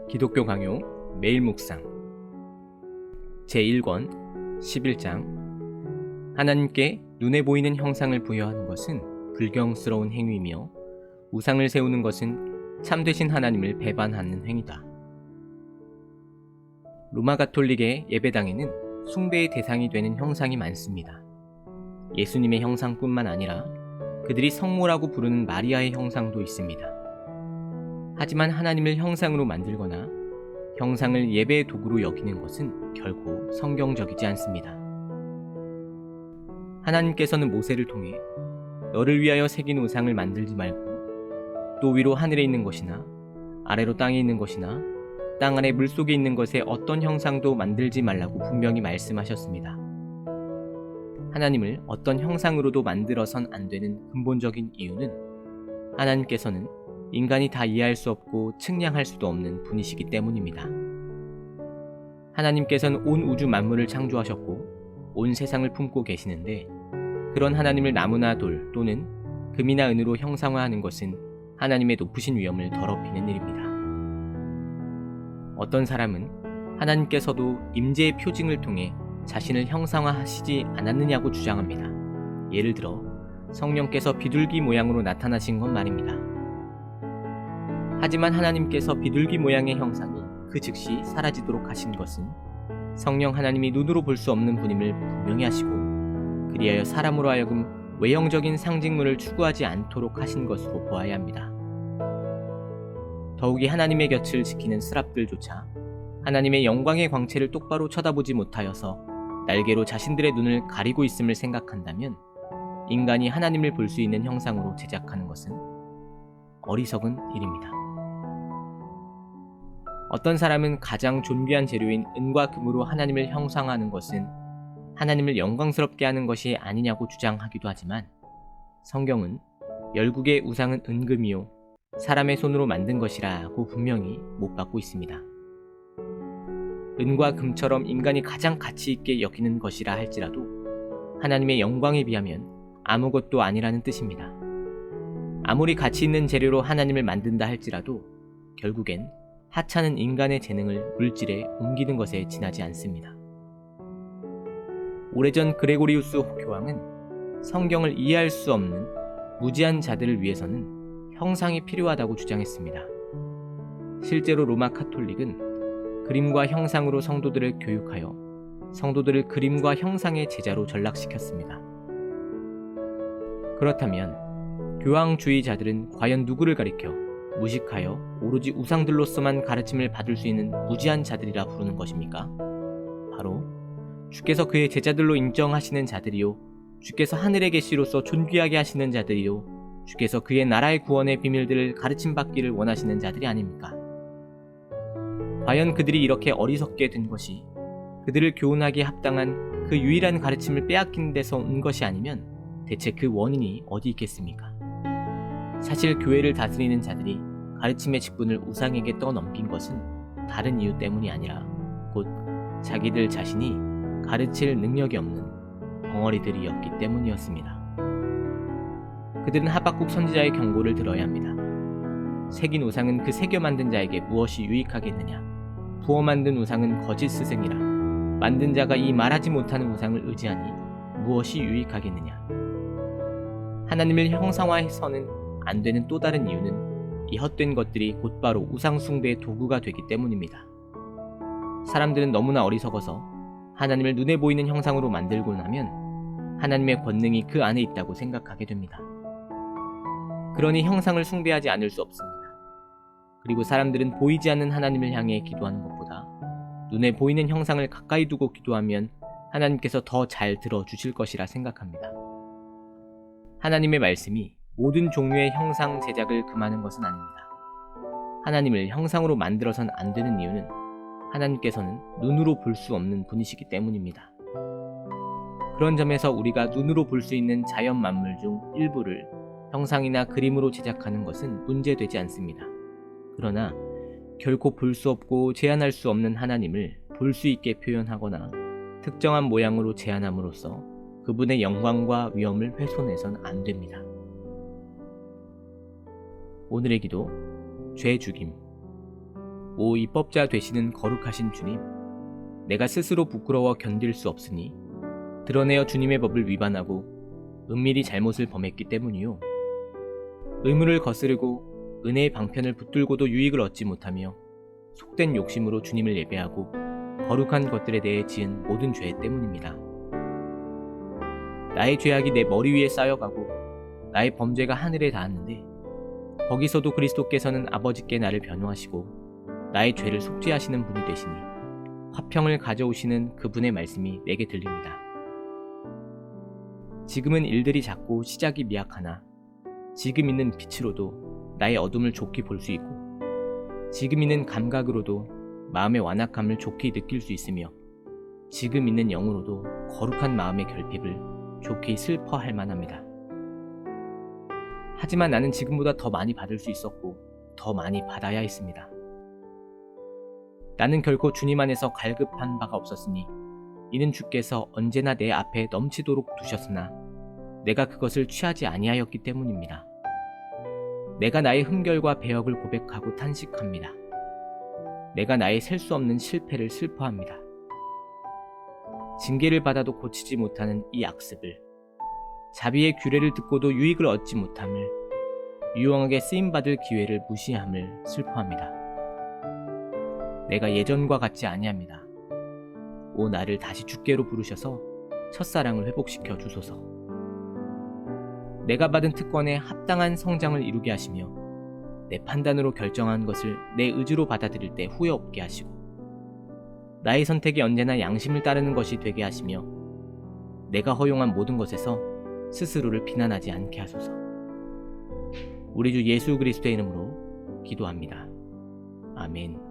기독교 강요 매일 묵상 제1권 11장 하나님께 눈에 보이는 형상을 부여하는 것은 불경스러운 행위이며 우상을 세우는 것은 참되신 하나님을 배반하는 행위다. 로마 가톨릭의 예배당에는 숭배의 대상이 되는 형상이 많습니다. 예수님의 형상뿐만 아니라 그들이 성모라고 부르는 마리아의 형상도 있습니다. 하지만 하나님을 형상으로 만들거나 형상을 예배의 도구로 여기는 것은 결코 성경적이지 않습니다. 하나님께서는 모세를 통해 너를 위하여 새긴 우상을 만들지 말고 또 위로 하늘에 있는 것이나 아래로 땅에 있는 것이나 땅 아래 물속에 있는 것에 어떤 형상도 만들지 말라고 분명히 말씀하셨습니다. 하나님을 어떤 형상으로도 만들어선 안 되는 근본적인 이유는 하나님께서는 인간이 다 이해할 수 없고 측량할 수도 없는 분이시기 때문입니다. 하나님께서는 온 우주 만물을 창조하셨고 온 세상을 품고 계시는데 그런 하나님을 나무나 돌 또는 금이나 은으로 형상화하는 것은 하나님의 높으신 위엄을 더럽히는 일입니다. 어떤 사람은 하나님께서도 임재의 표징을 통해 자신을 형상화하시지 않았느냐고 주장합니다. 예를 들어 성령께서 비둘기 모양으로 나타나신 건 말입니다. 하지만 하나님께서 비둘기 모양의 형상이 그 즉시 사라지도록 하신 것은 성령 하나님이 눈으로 볼 수 없는 분임을 분명히 하시고 그리하여 사람으로 하여금 외형적인 상징물을 추구하지 않도록 하신 것으로 보아야 합니다. 더욱이 하나님의 곁을 지키는 스랍들조차 하나님의 영광의 광채를 똑바로 쳐다보지 못하여서 날개로 자신들의 눈을 가리고 있음을 생각한다면 인간이 하나님을 볼 수 있는 형상으로 제작하는 것은 어리석은 일입니다. 어떤 사람은 가장 존귀한 재료인 은과 금으로 하나님을 형상화하는 것은 하나님을 영광스럽게 하는 것이 아니냐고 주장하기도 하지만 성경은 열국의 우상은 은금이요 사람의 손으로 만든 것이라고 분명히 못 박고 있습니다. 은과 금처럼 인간이 가장 가치 있게 여기는 것이라 할지라도 하나님의 영광에 비하면 아무것도 아니라는 뜻입니다. 아무리 가치 있는 재료로 하나님을 만든다 할지라도 결국엔 하찮은 인간의 재능을 물질에 옮기는 것에 지나지 않습니다. 오래전 그레고리우스 교황은 성경을 이해할 수 없는 무지한 자들을 위해서는 형상이 필요하다고 주장했습니다. 실제로 로마 카톨릭은 그림과 형상으로 성도들을 교육하여 성도들을 그림과 형상의 제자로 전락시켰습니다. 그렇다면 교황주의자들은 과연 누구를 가리켜 무식하여 오로지 우상들로서만 가르침을 받을 수 있는 무지한 자들이라 부르는 것입니까? 바로 주께서 그의 제자들로 인정하시는 자들이요 주께서 하늘에 계시로서 존귀하게 하시는 자들이요 주께서 그의 나라의 구원의 비밀들을 가르침받기를 원하시는 자들이 아닙니까? 과연 그들이 이렇게 어리석게 된 것이 그들을 교훈하기에 합당한 그 유일한 가르침을 빼앗기는 데서 온 것이 아니면 대체 그 원인이 어디 있겠습니까? 사실 교회를 다스리는 자들이 가르침의 직분을 우상에게 떠넘긴 것은 다른 이유 때문이 아니라 곧 자기들 자신이 가르칠 능력이 없는 벙어리들이었기 때문이었습니다. 그들은 하박국 선지자의 경고를 들어야 합니다. 새긴 우상은 그 새겨 만든 자에게 무엇이 유익하겠느냐? 부어 만든 우상은 거짓 스승이라 만든 자가 이 말하지 못하는 우상을 의지하니 무엇이 유익하겠느냐? 하나님을 형상화해서는 안 되는 또 다른 이유는 이 헛된 것들이 곧바로 우상 숭배의 도구가 되기 때문입니다. 사람들은 너무나 어리석어서 하나님을 눈에 보이는 형상으로 만들고 나면 하나님의 권능이 그 안에 있다고 생각하게 됩니다. 그러니 형상을 숭배하지 않을 수 없습니다. 그리고 사람들은 보이지 않는 하나님을 향해 기도하는 것보다 눈에 보이는 형상을 가까이 두고 기도하면 하나님께서 더 잘 들어주실 것이라 생각합니다. 하나님의 말씀이 모든 종류의 형상 제작을 금하는 것은 아닙니다. 하나님을 형상으로 만들어선 안 되는 이유는 하나님께서는 눈으로 볼 수 없는 분이시기 때문입니다. 그런 점에서 우리가 눈으로 볼 수 있는 자연 만물 중 일부를 형상이나 그림으로 제작하는 것은 문제되지 않습니다. 그러나 결코 볼 수 없고 제한할 수 없는 하나님을 볼 수 있게 표현하거나 특정한 모양으로 제한함으로써 그분의 영광과 위엄을 훼손해선 안 됩니다. 오늘의 기도, 죄 죽임. 오 입법자 되시는 거룩하신 주님, 내가 스스로 부끄러워 견딜 수 없으니 드러내어 주님의 법을 위반하고 은밀히 잘못을 범했기 때문이요. 의무를 거스르고 은혜의 방편을 붙들고도 유익을 얻지 못하며 속된 욕심으로 주님을 예배하고 거룩한 것들에 대해 지은 모든 죄 때문입니다. 나의 죄악이 내 머리 위에 쌓여가고 나의 범죄가 하늘에 닿았는데 거기서도 그리스도께서는 아버지께 나를 변호하시고 나의 죄를 속죄하시는 분이 되시니 화평을 가져오시는 그분의 말씀이 내게 들립니다. 지금은 일들이 작고 시작이 미약하나 지금 있는 빛으로도 나의 어둠을 좋게 볼 수 있고 지금 있는 감각으로도 마음의 완악함을 좋게 느낄 수 있으며 지금 있는 영으로도 거룩한 마음의 결핍을 좋게 슬퍼할 만합니다. 하지만 나는 지금보다 더 많이 받을 수 있었고 더 많이 받아야 했습니다. 나는 결코 주님 안에서 갈급한 바가 없었으니 이는 주께서 언제나 내 앞에 넘치도록 두셨으나 내가 그것을 취하지 아니하였기 때문입니다. 내가 나의 흠결과 배역을 고백하고 탄식합니다. 내가 나의 셀 수 없는 실패를 슬퍼합니다. 징계를 받아도 고치지 못하는 이 악습을, 자비의 규례를 듣고도 유익을 얻지 못함을, 유용하게 쓰임받을 기회를 무시함을 슬퍼합니다. 내가 예전과 같지 아니합니다. 오 나를 다시 주께로 부르셔서 첫사랑을 회복시켜 주소서. 내가 받은 특권에 합당한 성장을 이루게 하시며 내 판단으로 결정한 것을 내 의지로 받아들일 때 후회 없게 하시고 나의 선택이 언제나 양심을 따르는 것이 되게 하시며 내가 허용한 모든 것에서 스스로를 비난하지 않게 하소서. 우리 주 예수 그리스도의 이름으로 기도합니다. 아멘.